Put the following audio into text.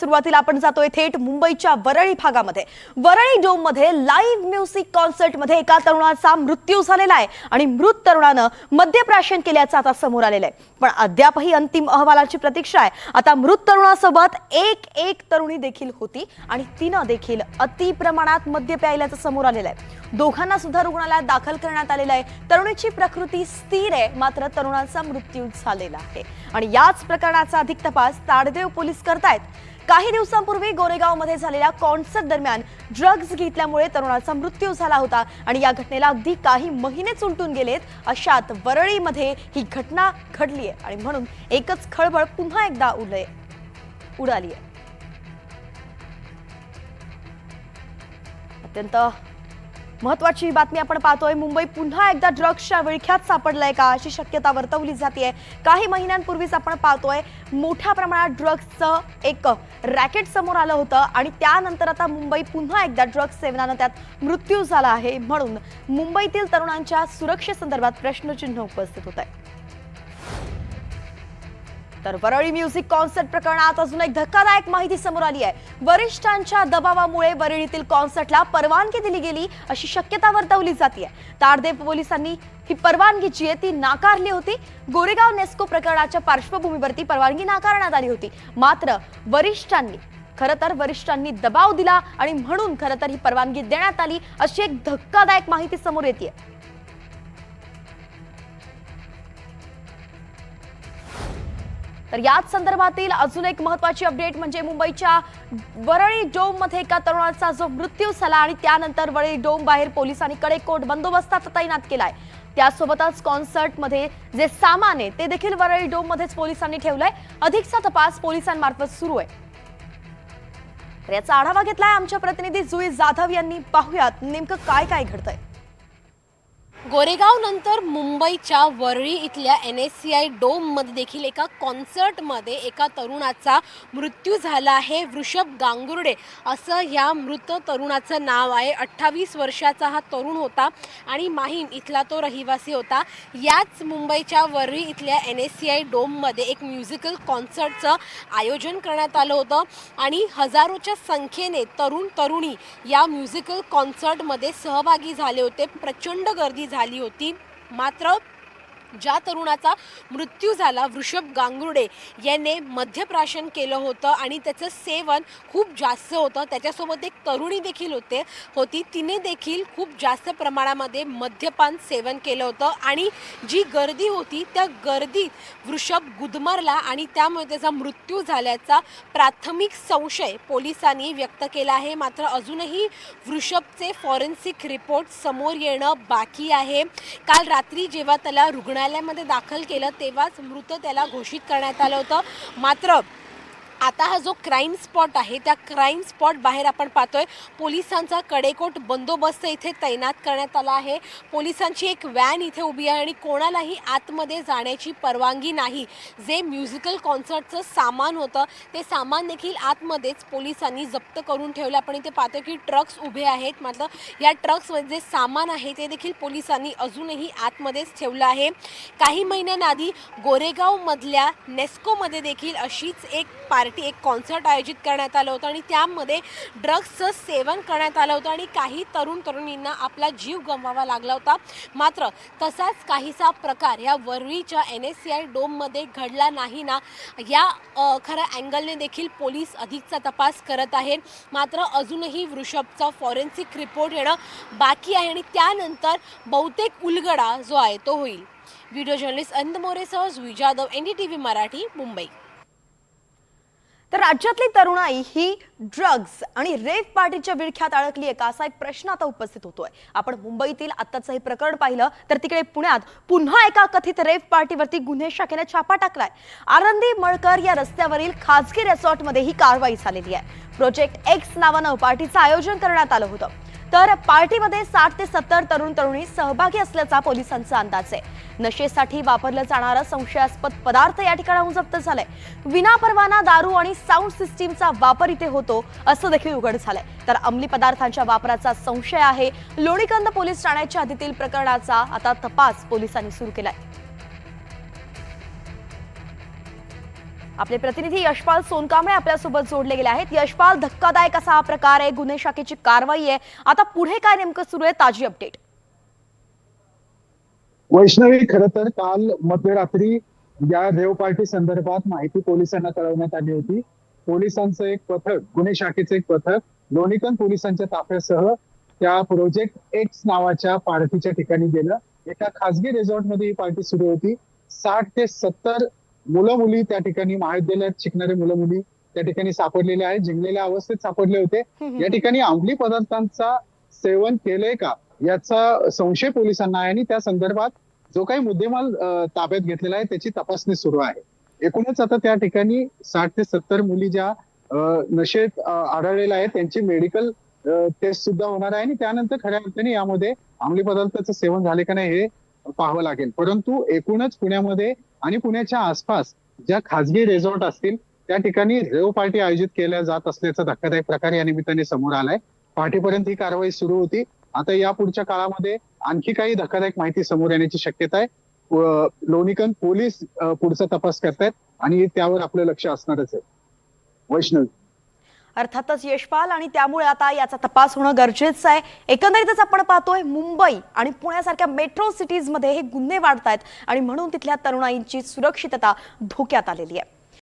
सुरुवातीला आपण जातोय थेट मुंबईच्या वरळी भागामध्ये। वरळी डोम मध्ये लाईव्ह म्युझिक कॉन्सर्ट मध्ये एका तरुणाचा मृत्यू झालेला आहे आणि मृत तरुणानं मद्यप्राशन केल्याचं आता समोर आलेलं आहे। पण अद्यापही अंतिम अहवालाची प्रतीक्षा आहे। आता मृत तरुणासोबत एक तरुणी देखील होती आणि तिनं देखील अति प्रमाणात मद्य प्यायल्याचं समोर आलेलं आहे। दोघांना सुद्धा रुग्णालयात दाखल करण्यात आलेलं आहे। तरुणीची प्रकृती स्थिर आहे, मात्र तरुणाचा मृत्यू झालेला आहे आणि याच प्रकरणाचा अधिक तपास ताडदेव पोलीस करतायत। काही दिवसांपूर्वी गोरेगावमध्ये झालेल्या कॉन्सर्ट दरम्यान ड्रग्ज घेतल्यामुळे तरुणाचा मृत्यू झाला होता आणि या घटनेला अगदी काही महिनेच उलटून गेलेत। अशात वरळीमध्ये ही घटना घडली आहे आणि म्हणून एकच खळबळ पुन्हा एकदा उडाली आहे। अत्यंत महत्वाची बातमी आपण पाहतोय। मुंबई पुन्हा एकदा ड्रग्सच्या विळख्यात सापडलाय का अशी शक्यता वर्तवली जाते। काही महिन्यांपूर्वीच आपण पाहतोय मोठ्या प्रमाणात ड्रग्सचं एक रॅकेट समोर आलं होतं आणि त्यानंतर आता मुंबई पुन्हा एकदा ड्रग्स सेवनानं त्यात मृत्यू झाला आहे। म्हणून मुंबईतील तरुणांच्या सुरक्षेसंदर्भात प्रश्नचिन्ह उपस्थित होत आहे। तर वरळी म्युझिक कॉन्सर्ट प्रकरणात अजून एक धक्कादायक माहिती समोर आली आहे। वरिष्ठांच्या दबावामुळे वरळीतील कॉन्सर्टला परवानगी दिली गेली अशी शक्यता वर्तवली जाते। ताडदेव पोलिसांनी ही परवानगी जी आहे ती नाकारली होती। गोरेगाव नेस्को प्रकरणाच्या पार्श्वभूमीवरती परवानगी नाकारण्यात आली होती, मात्र वरिष्ठांनी दबाव दिला आणि म्हणून खरतर ही परवानगी देण्यात आली अशी एक धक्कादायक माहिती समोर येते। तर याच संदर्भातील अजून एक महत्त्वाची अपडेट म्हणजे मुंबईच्या वरळी डोम मध्ये एका तरुणाचा जो मृत्यू झाला आणि त्यानंतर वरळी डोम बाहेर पोलिसांनी कडेकोट बंदोबस्तात तैनात केलाय। त्यासोबतच कॉन्सर्ट मध्ये जे सामान आहे ते देखील वरळी डोम मध्येच पोलिसांनी ठेवलंय। अधिकचा तपास पोलिसांमार्फत सुरू आहे। तर याचा आढावा घेतलाय आमच्या प्रतिनिधी जुई जाधव यांनी। पाहूयात नेमकं काय काय घडतंय। गोरेगाव नंतर मुंबईच्या वरळी इथल्या NSCI डोम मध्ये देखील एका कॉन्सर्ट मध्ये एका तरुणाचा मृत्यू झाला आहे। वृषभ गांगुर्डे असं या मृत तरुणाचं नाव आहे। 28 वर्षाचा हा तरुण होता आणि माहीम इथला तो रहिवासी होता। याच मुंबईच्या वरळी इथल्या NSCI डोम मध्ये एक म्युझिकल कॉन्सर्टचं आयोजन करण्यात आलं होतं आणि हजारोच्या संख्येने तरुण तरुणी या म्युझिकल कॉन्सर्ट मध्ये सहभागी झाले होते। प्रचंड गर्दी झाली होती, मात्र ज्या तरुणाचा मृत्यू झाला वृषभ गांगुर्डे याने मद्यप्राशन केलं होतं आणि त्याचं सेवन खूप जास्त होतं। त्याच्यासोबत एक तरुणी देखील होती तिने देखील खूप जास्त प्रमाणामध्ये मद्यपान सेवन केलं होतं आणि जी गर्दी होती त्या गर्दीत वृषभ गुदमरला आणि त्यामुळे त्याचा मृत्यू झाल्याचा प्राथमिक संशय पोलिसांनी व्यक्त केला आहे। मात्र अजूनही वृषभचे फॉरेन्सिक रिपोर्ट समोर येणं बाकी आहे। काल रात्री जेव्हा त्याला रुग्णालयामध्ये दाखल केलं तेव्हाच मृत त्याला घोषित करण्यात आलं होतं। मात्र आता हा जो क्राईम स्पॉट आहे त्या क्राईम स्पॉट बाहेर आपण पाहतोय पोलिसांचा कडेकोट बंदोबस्त इथे तैनात करण्यात आला आहे। पोलिसांची एक व्हॅन इथे उभी आहे आणि कोणालाही आतमध्ये जाण्याची परवानगी नाही। जे म्युझिकल कॉन्सर्टचं सामान होतं ते सामान देखील आतमध्येच पोलिसांनी जप्त करून ठेवलं। आपण इथे पाहतोय की ट्रक्स उभे आहेत, मात्र या ट्रक्समध्ये जे सामान आहे ते देखील पोलिसांनी अजूनही आतमध्येच ठेवलं आहे। काही महिन्यांआधी गोरेगावमधल्या नेस्कोमध्ये देखील अशीच एक कॉन्सर्ट आयोजित करण्यात आलं होतं आणि त्यामध्ये ड्रग्सचं सेवन करण्यात आलं होतं आणि काही तरुण तरुणींना आपला जीव गमवावा लागला होता। मात्र तसाच काहीसा प्रकार या वरळीच्या NSCI डोममध्ये घडला नाही ना, या खऱ्या अँगलने देखील पोलीस अधिकचा तपास करत आहेत। मात्र अजूनही वृषभचा फॉरेन्सिक रिपोर्ट येणं बाकी आहे आणि त्यानंतर बहुतेक उलगडा जो आहे तो होईल। व्हिडिओ जर्नलिस्ट अनंत मोरेसह जुई जाधव, NDTV मराठी, मुंबई। तर राज्यातली तरुणाई ही ड्रग्ज आणि रेव पार्टीच्या विळख्यात अडकली आहे का असा एक प्रश्न आता उपस्थित होतोय। आपण मुंबईतील आत्ताचं हे प्रकरण पाहिलं तर तिकडे पुण्यात पुन्हा एका कथित रेव पार्टीवरती गुन्हे शाखेने छापा टाकलाय। आनंदी मळकर या रस्त्यावरील खासगी रिसॉर्टमध्ये ही कारवाई झालेली आहे। प्रोजेक्ट X नावानं पार्टीचं आयोजन करण्यात आलं होतं। तर पार्टीमध्ये 60 ते 70 तरुण तरुणी सहभागी असल्याचा पोलिसांचा अंदाज आहे। नशेसाठी वापरलं जाणारं संशयास्पद पदार्थ या ठिकाणाहून जप्त झालंय। विनापरवाना दारू आणि साऊंड सिस्टीमचा वापर इथे होतो असं देखील उघड झालंय। तर अंमली पदार्थांच्या वापराचा संशय आहे। लोणीकंद पोलीस ठाण्याच्या हद्दीतील प्रकरणाचा आता तपास पोलिसांनी सुरू केलाय। आपले प्रतिनिधी यशपाल सोनकांबळे आपल्यासोबत जोडले गेले आहेत. यशपाल, धक्कादायक असा हा प्रकार आहे, गुन्हे शाखेची कारवाई आहे. आता पुढे काय नेमकं सुरू आहे, ताजी अपडेट? वैष्णवी, खरं तर काल मध्यरात्री या रेव पार्टी संदर्भात माहिती पोलिसांना कळवण्यात आली होती. पोलिसांचं एक पथक, गुन्हे शाखेचं एक पथक लोणीकंद पोलिसांच्या ताफ्यासह त्या प्रोजेक्ट एक्स नावाच्या पार्टीच्या ठिकाणी गेलं. एका खासगी रिसॉर्टमध्ये ही पार्टी सुरू होती. 60 ते 70 मुलं मुली त्या ठिकाणी, महाविद्यालयात शिकणारे मुलं मुली त्या ठिकाणी सापडलेले आहेत, जिंकलेल्या अवस्थेत सापडले होते. या ठिकाणी अंमली पदार्थांचा सेवन केलंय का याचा संशय पोलिसांना आहे आणि त्या संदर्भात जो काही मुद्देमाल ताब्यात घेतलेला आहे त्याची तपासणी सुरू आहे. एकूणच आता त्या ठिकाणी 60 ते 70 मुली ज्या नशेत आढळलेल्या आहेत त्यांची मेडिकल टेस्ट सुद्धा होणार आहे आणि त्यानंतर खऱ्या अर्थाने यामध्ये अंमली पदार्थाचं सेवन झाले का नाही हे पाहावं लागेल. परंतु एकूणच पुण्यामध्ये आणि पुण्याच्या आसपास ज्या खासगी रिसॉर्ट असतील त्या ठिकाणी रेव पार्टी आयोजित केल्या जात असल्याचा धक्कादायक प्रकार या निमित्ताने समोर आलाय. पहाटेपर्यंत ही कारवाई सुरू होती. आता या पुढच्या काळामध्ये आणखी काही धक्कादायक माहिती समोर येण्याची शक्यता आहे. लोणीकंद पोलीस पुढचा तपास करतायत आणि त्यावर आपलं लक्ष असणारच आहे. वैष्णवी, अर्थातच यशपाल, आणि त्यामुळे आता याचा तपास होणं गरजेचं आहे. एकंदरीतच आपण पाहतोय मुंबई आणि पुण्यासारख्या मेट्रो सिटीजमध्ये हे गुन्हे वाढतायत आणि म्हणून तिथल्या तरुणाईंची सुरक्षितता धोक्यात आलेली आहे.